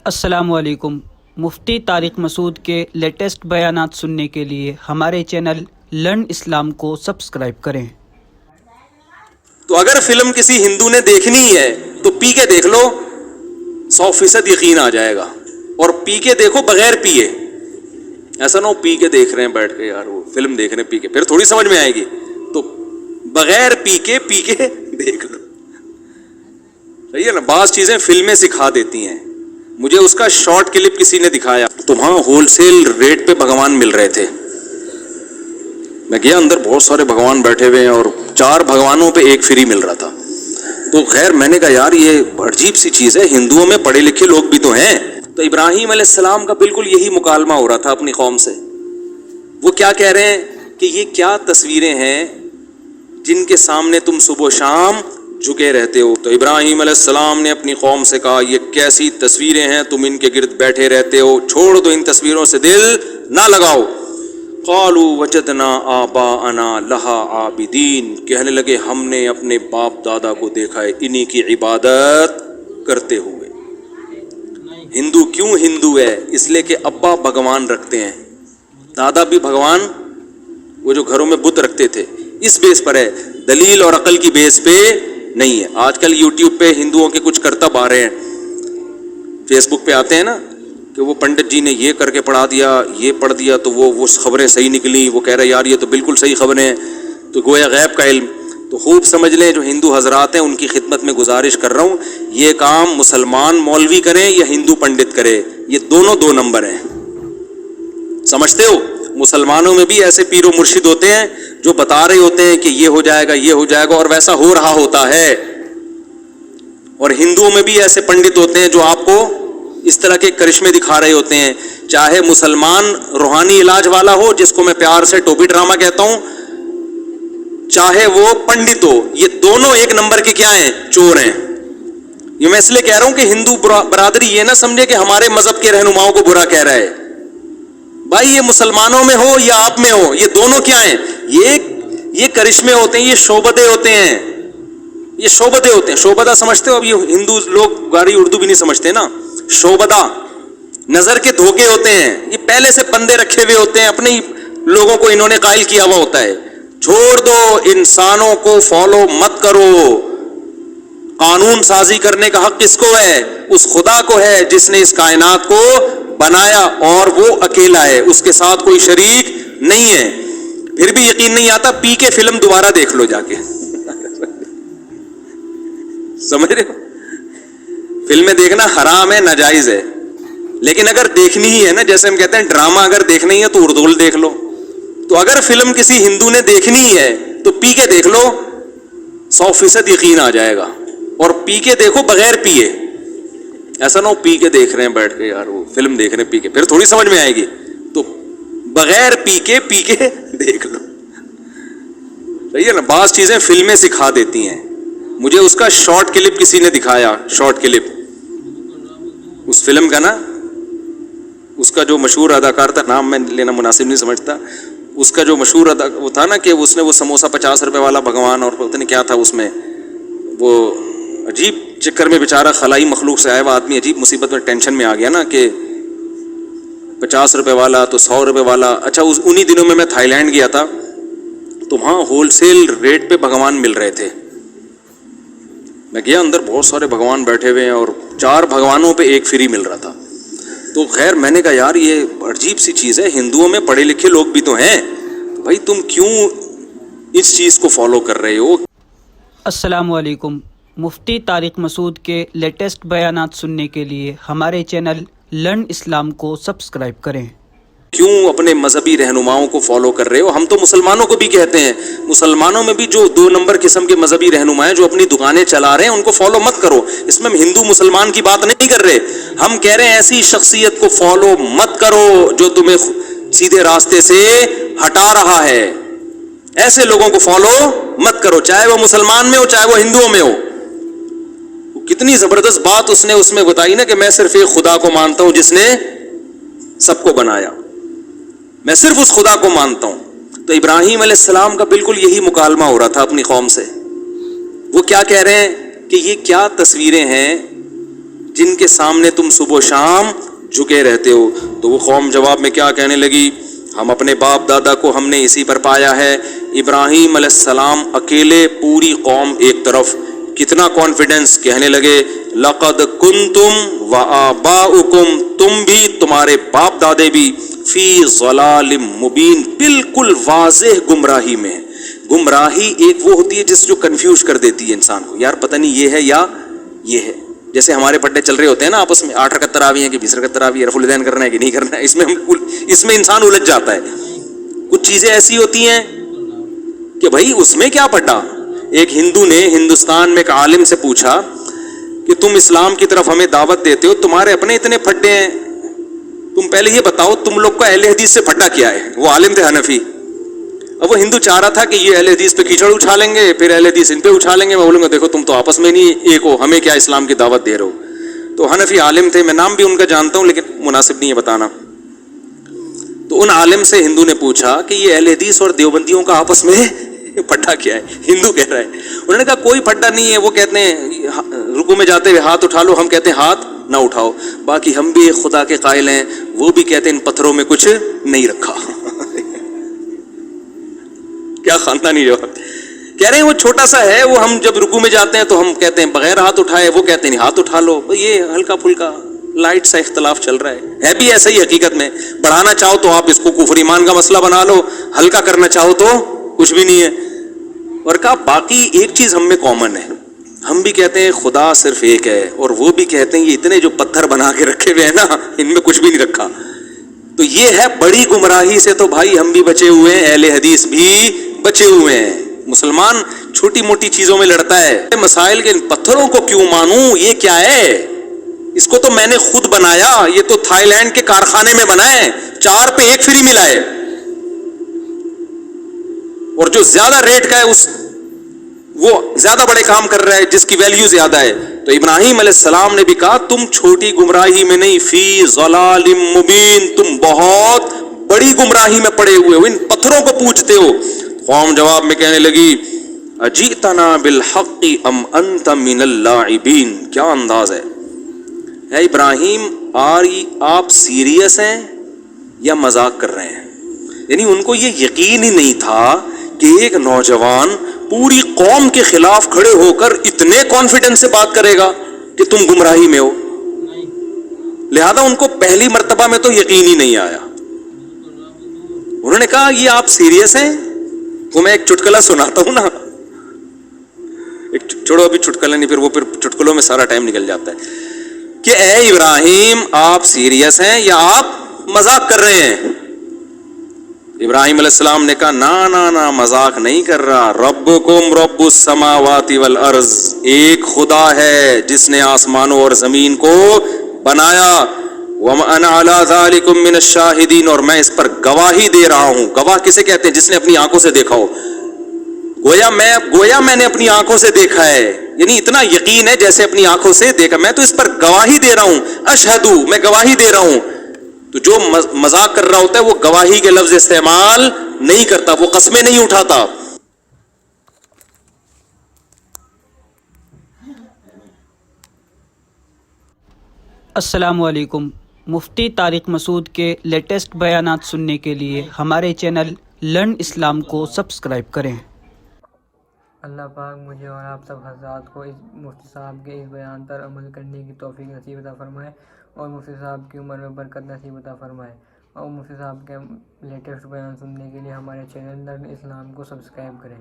السلام علیکم۔ مفتی طارق مسعود کے لیٹسٹ بیانات سننے کے لیے ہمارے چینل لرن اسلام کو سبسکرائب کریں۔ تو اگر فلم کسی ہندو نے دیکھنی ہے تو پی کے دیکھ لو، 100% یقین آ جائے گا۔ اور پی کے دیکھو بغیر پیے، ایسا نہ ہو پی کے دیکھ رہے ہیں بیٹھ کے، یار وہ فلم دیکھ رہے ہیں پی کے، پھر تھوڑی سمجھ میں آئے گی۔ تو بغیر پی کے دیکھ لو، صحیح ہے نا۔ بعض چیزیں فلمیں سکھا دیتی ہیں۔ مجھے اس کا شارٹ کلپ کسی نے دکھایا، تو وہاں ہول سیل ریٹ پہ بھگوان مل رہے تھے۔ میں گیا اندر، بہت سارے بھگوان بیٹھے ہوئے ہیں اور 4 بھگوانوں پہ 1 فری مل رہا تھا۔ تو خیر میں نے کہا یار یہ عجیب سی چیز ہے، ہندوؤں میں پڑھے لکھے لوگ بھی تو ہیں۔ تو ابراہیم علیہ السلام کا بالکل یہی مکالمہ ہو رہا تھا اپنی قوم سے۔ وہ کیا کہہ رہے ہیں کہ یہ کیا تصویریں ہیں جن کے سامنے تم صبح و شام جھکے رہتے ہو۔ تو ابراہیم علیہ السلام نے اپنی قوم سے کہا یہ کیسی تصویریں ہیں، تم ان کے گرد بیٹھے رہتے ہو، چھوڑ دو، ان تصویروں سے دل نہ لگاؤ۔ قالوا وجدنا آباءنا لہا عابدین، کہنے لگے ہم نے اپنے باپ دادا کو دیکھا ہے انہی کی عبادت کرتے ہوئے۔ ہندو کیوں ہندو ہے؟ اس لیے کہ ابا بھگوان رکھتے ہیں، دادا بھی بھگوان، وہ جو گھروں میں بت رکھتے تھے، اس بیس پر ہے، دلیل اور عقل کی بیس پہ نہیں ہے۔ آج کل یوٹیوب پہ ہندوؤں کے کچھ کرتب آ رہے ہیں، فیس بک پہ آتے ہیں نا کہ وہ پنڈت جی نے یہ کر کے پڑھا دیا، یہ پڑھ دیا تو وہ خبریں صحیح نکلی، وہ کہہ رہے یار یہ تو بالکل صحیح خبریں ہیں، تو گویا غیب کا علم۔ تو خوب سمجھ لیں، جو ہندو حضرات ہیں ان کی خدمت میں گزارش کر رہا ہوں، یہ کام مسلمان مولوی کریں یا ہندو پنڈت کرے، یہ دونوں 2 نمبر ہیں۔ سمجھتے ہو؟ مسلمانوں میں بھی ایسے پیر و مرشد ہوتے ہیں جو بتا رہے ہوتے ہیں کہ یہ ہو جائے گا، یہ ہو جائے گا، اور ویسا ہو رہا ہوتا ہے۔ اور ہندوؤں میں بھی ایسے پنڈت ہوتے ہیں جو آپ کو اس طرح کے کرشمے دکھا رہے ہوتے ہیں، چاہے مسلمان روحانی علاج والا ہو جس کو میں پیار سے ٹوپی ڈرامہ کہتا ہوں، چاہے وہ پنڈت ہو، یہ دونوں 1 نمبر کے کیا ہیں؟ چور ہیں۔ یہ میں اس لیے کہہ رہا ہوں کہ ہندو برادری یہ نہ سمجھے کہ ہمارے مذہب کے رہنماؤں کو برا کہہ رہا ہے۔ بھائی یہ مسلمانوں میں ہو یا آپ میں ہو، یہ دونوں کیا ہیں؟ یہ کرشمے ہوتے ہیں، یہ شعبدے ہوتے ہیں، یہ شعبدے ہوتے ہیں۔ شعبدہ سمجھتے ہو؟ اب یہ ہندو لوگ گاری اردو بھی نہیں سمجھتے نا۔ شعبدہ نظر کے دھوکے ہوتے ہیں، یہ پہلے سے بندے رکھے ہوئے ہوتے ہیں، اپنے لوگوں کو انہوں نے قائل کیا ہوا ہوتا ہے۔ چھوڑ دو، انسانوں کو فالو مت کرو۔ قانون سازی کرنے کا حق کس کو ہے؟ اس خدا کو ہے جس نے اس کائنات کو بنایا، اور وہ اکیلا ہے، اس کے ساتھ کوئی شریک نہیں ہے۔ پھر بھی یقین نہیں آتا، پی کے فلم دوبارہ دیکھ لو جا کے۔ سمجھ رہے ہو؟ فلمیں دیکھنا حرام ہے، ناجائز ہے، لیکن اگر دیکھنی ہی ہے نا، جیسے ہم کہتے ہیں ڈرامہ اگر دیکھنا ہی ہے تو اردول دیکھ لو۔ تو اگر فلم کسی ہندو نے دیکھنی ہی ہے تو پی کے دیکھ لو، 100% یقین آ جائے گا۔ اور پی کے دیکھو بغیر پیے، ایسا نہ ہو پی کے دیکھ رہے ہیں بیٹھ کے، یار وہ فلم دیکھ رہے ہیں پی کے، پھر تھوڑی سمجھ میں آئے گی۔ تو بغیر پی کے دیکھ لو، صحیح ہے نا۔ بعض چیزیں فلمیں سکھا دیتی ہیں۔ مجھے اس کا شارٹ کلپ کسی نے دکھایا، شارٹ کلپ اس فلم کا نا، اس کا جو مشہور اداکار تھا، نام میں لینا مناسب نہیں سمجھتا، اس کا جو مشہور وہ تھا نا کہ اس نے وہ سموسہ 50 روپے والا بھگوان، اور پتہ نہیں کیا تھا اس میں، وہ عجیب چکر میں بیچارہ خلائی مخلوق سے آیا ہوا آدمی عجیب مصیبت میں ٹینشن میں آ گیا نا کہ 50 روپے والا تو 100 روپے والا۔ اچھا انہی دنوں میں تھائی لینڈ گیا تھا، تو وہاں ہول سیل ریٹ پہ بھگوان مل رہے تھے۔ میں گیا اندر، بہت سارے بھگوان بیٹھے ہوئے ہیں اور 4 بھگوانوں پہ 1 فری مل رہا تھا۔ تو خیر میں نے کہا یار یہ عجیب سی چیز ہے، ہندوؤں میں پڑھے لکھے لوگ بھی تو ہیں، تو بھائی تم کیوں اس چیز کو فالو کر رہے ہو؟ السلام علیکم۔ مفتی طارق مسعود کے لیٹسٹ بیانات سننے کے لیے ہمارے چینل لرن اسلام کو سبسکرائب کریں۔ کیوں اپنے مذہبی رہنماؤں کو فالو کر رہے ہو؟ ہم تو مسلمانوں کو بھی کہتے ہیں، مسلمانوں میں بھی جو 2 نمبر قسم کے مذہبی رہنما ہیں جو اپنی دکانیں چلا رہے ہیں، ان کو فالو مت کرو۔ اس میں ہم ہندو مسلمان کی بات نہیں کر رہے، ہم کہہ رہے ہیں ایسی شخصیت کو فالو مت کرو جو تمہیں سیدھے راستے سے ہٹا رہا ہے۔ ایسے لوگوں کو فالو مت کرو، چاہے وہ مسلمان میں ہو چاہے وہ ہندوؤں میں ہو۔ کتنی زبردست بات اس نے بتائی نا کہ میں صرف ایک خدا کو مانتا ہوں جس نے سب کو بنایا، میں صرف اس خدا کو مانتا ہوں۔ تو ابراہیم علیہ السلام کا بالکل یہی مکالمہ ہو رہا تھا اپنی قوم سے۔ وہ کیا کہہ رہے ہیں کہ یہ کیا تصویریں ہیں جن کے سامنے تم صبح و شام جھکے رہتے ہو. تو وہ قوم جواب میں کیا کہنے لگی؟ ہم اپنے باپ دادا کو ہم نے اسی پر پایا ہے. ابراہیم علیہ السلام اکیلے، پوری قوم ایک طرف. کتنا کانفیڈنس. کہنے لگے لقد کنتم وآباؤکم، تم بھی تمہارے باپ دادے بھی، فی ضلال مبین، بالکل واضح گمراہی میں. گمراہی ایک وہ ہوتی ہے جو کنفیوز کر دیتی ہے انسان کو، یار پتہ نہیں یہ ہے یا یہ ہے. جیسے ہمارے پڑھے چل رہے ہوتے ہیں نا آپس میں، 8 رکعت تراویح ہے کہ 20 رکعت تراویح ہے، رفع الیدین کرنا ہے کہ نہیں کرنا ہے، اس میں انسان الجھ جاتا ہے. کچھ چیزیں ایسی ہوتی ہیں کہ بھائی اس میں کیا پڑھا. ایک ہندو نے ہندوستان میں ایک عالم سے پوچھا کہ تم اسلام کی طرف ہمیں دعوت دیتے ہو، تمہارے اپنے اتنے پھڈے ہیں، تم پہلے یہ بتاؤ تم لوگ کا اہل حدیث سے پھڈا کیا ہے. وہ عالم تھے حنفی. اب وہ ہندو چاہ رہا تھا کہ یہ اہل حدیث پہ کیچڑ اچھا لیں گے، پھر اہل حدیث ان پہ اچھا لیں گے. میں بولوں گا دیکھو تم تو آپس میں نہیں ایک ہو، ہمیں کیا اسلام کی دعوت دے رہے ہو. تو حنفی عالم تھے، میں نام بھی ان کا جانتا ہوں لیکن مناسب نہیں ہے بتانا. تو ان عالم سے ہندو نے پوچھا کہ یہ اہل حدیث اور دیوبندیوں کا آپس میں پھڈا کیا ہے. ہندو کہہ رہا ہے. انہوں نے کہا کوئی پھڈا نہیں ہے. وہ کہتے ہیں رکوع میں جاتے ہوئے ہاتھ اٹھا لو، ہم کہتے ہیں ہاتھ نہ اٹھاؤ. باقی ہم بھی ایک خدا کے قائل ہیں، وہ بھی کہتے ہیں ان پتھروں میں کچھ نہیں رکھا. کیا خاندانی جواب. کہہ رہے ہیں وہ چھوٹا سا ہے، وہ ہم جب رکوع میں جاتے ہیں تو ہم کہتے ہیں بغیر ہاتھ اٹھائے، وہ کہتے ہیں ہاتھ اٹھا لو. یہ ہلکا پھلکا لائٹ سا اختلاف چل رہا ہے بھی ایسا ہی. حقیقت میں بڑھانا چاہو تو آپ اس کو کفر ایمان کا مسئلہ بنا لو، ہلکا کرنا چاہو تو کچھ بھی نہیں ہے. اور کہا باقی ایک چیز ہم میں کامن ہے، ہم بھی کہتے ہیں خدا صرف ایک ہے، اور وہ بھی کہتے ہیں یہ اتنے جو پتھر بنا کے رکھے ہوئے ہیں نا ان میں کچھ بھی نہیں رکھا. تو یہ ہے بڑی گمراہی سے. تو بھائی ہم بھی بچے ہوئے ہیں، اہل حدیث بھی بچے ہوئے ہیں. مسلمان چھوٹی موٹی چیزوں میں لڑتا ہے. مسائل کے پتھروں کو کیوں مانوں، یہ کیا ہے، اس کو تو میں نے خود بنایا، یہ تو تھائی لینڈ کے کارخانے میں بنا ہے، 4 پہ 1 فری ملا ہے، اور جو زیادہ ریٹ کا ہے وہ زیادہ بڑے کام کر رہا ہے جس کی ویلیو زیادہ ہے. تو ابراہیم علیہ السلام نے بھی کہا تم چھوٹی گمراہی میں نہیں، فی ضلال مبین، تم بہت بڑی گمراہی میں پڑے ہوئے ہو، ان پتھروں کو پوجتے ہو. قوم جواب میں کہنے لگی اجئتنا بالحق ام انت من اللاعبین. کیا انداز ہے. اے ابراہیم آپ سیریس ہیں یا مذاق کر رہے ہیں. یعنی ان کو یہ یقین ہی نہیں تھا کہ ایک نوجوان پوری قوم کے خلاف کھڑے ہو کر اتنے کانفیڈنس سے بات کرے گا کہ تم گمراہی میں ہو. لہذا ان کو پہلی مرتبہ میں تو یقین ہی نہیں آیا. انہوں نے کہا یہ آپ سیریس ہیں. تو میں ایک چٹکلا سناتا ہوں نا، چھوڑو ابھی چٹکلا نہیں، پھر چٹکلوں میں سارا ٹائم نکل جاتا ہے. کہ اے ابراہیم آپ سیریس ہیں یا آپ مذاق کر رہے ہیں. ابراہیم علیہ السلام نے کہا نا مذاق نہیں کر رہا. ربکم رب السماوات والارض، ایک خدا ہے جس نے آسمانوں اور زمین کو بنایا. وَأَنَا عَلَىٰ ذَلِكُم مِّنَ الشَّاهِدِينَ، اور میں اس پر گواہی دے رہا ہوں. گواہ کسے کہتے ہیں؟ جس نے اپنی آنکھوں سے دیکھا ہو. گویا میں نے اپنی آنکھوں سے دیکھا ہے، یعنی اتنا یقین ہے جیسے اپنی آنکھوں سے دیکھا. میں تو اس پر گواہی دے رہا ہوں. اشہدو، میں گواہی دے رہا ہوں. تو جو مذاق کر رہا ہوتا ہے وہ گواہی کے لفظ استعمال نہیں کرتا، وہ قسمیں نہیں اٹھاتا. السلام علیکم. مفتی طارق مسعود کے لیٹسٹ بیانات سننے کے لیے ہمارے چینل لرن اسلام کو سبسکرائب کریں. اللہ پاک مجھے اور آپ سب حضرات کو اس مفتی صاحب کے اس بیان پر عمل کرنے کی توفیق نصیب عطا فرمائے، اور مفتی صاحب کی عمر میں برکت نصیب عطا فرمائے. اور مفتی صاحب کے لیٹسٹ بیان سننے کے لیے ہمارے چینل لرن اسلام کو سبسکرائب کریں.